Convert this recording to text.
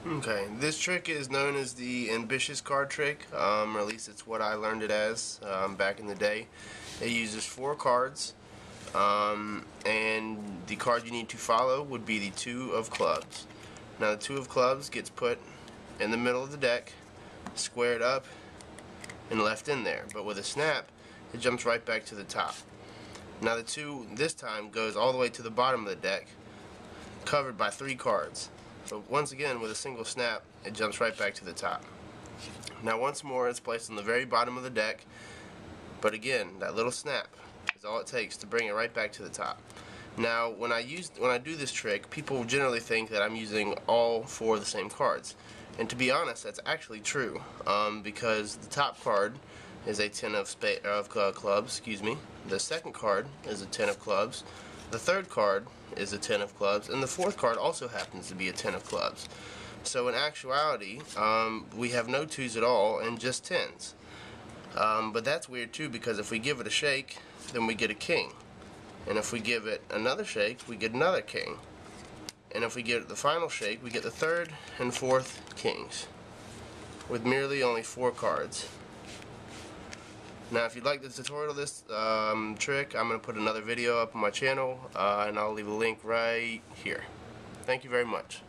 Okay, this trick is known as the ambitious card trick, or at least it's what I learned it as back in the day. It uses 4 cards, and the card you need to follow would be the 2 of clubs. Now the 2 of clubs gets put in the middle of the deck, squared up, and left in there, but with a snap, it jumps right back to the top. Now the 2 this time goes all the way to the bottom of the deck, covered by 3 cards. So once again, with a single snap, it jumps right back to the top. Now once more, it's placed on the very bottom of the deck, but again, that little snap is all it takes to bring it right back to the top. Now when I do this trick, people generally think that I'm using all 4 of the same cards. And to be honest, that's actually true, because the top card is a 10 of clubs, excuse me. The second card is a 10 of clubs. The third card is a 10 of clubs, and the fourth card also happens to be a 10 of clubs. So in actuality, we have no 2s at all and just 10s. But that's weird too, because if we give it a shake, then we get a king. And if we give it another shake, we get another king. And if we give it the final shake, we get the third and fourth kings, with merely only 4 cards. Now if you'd like the tutorial of this trick, I'm going to put another video up on my channel, and I'll leave a link right here. Thank you very much.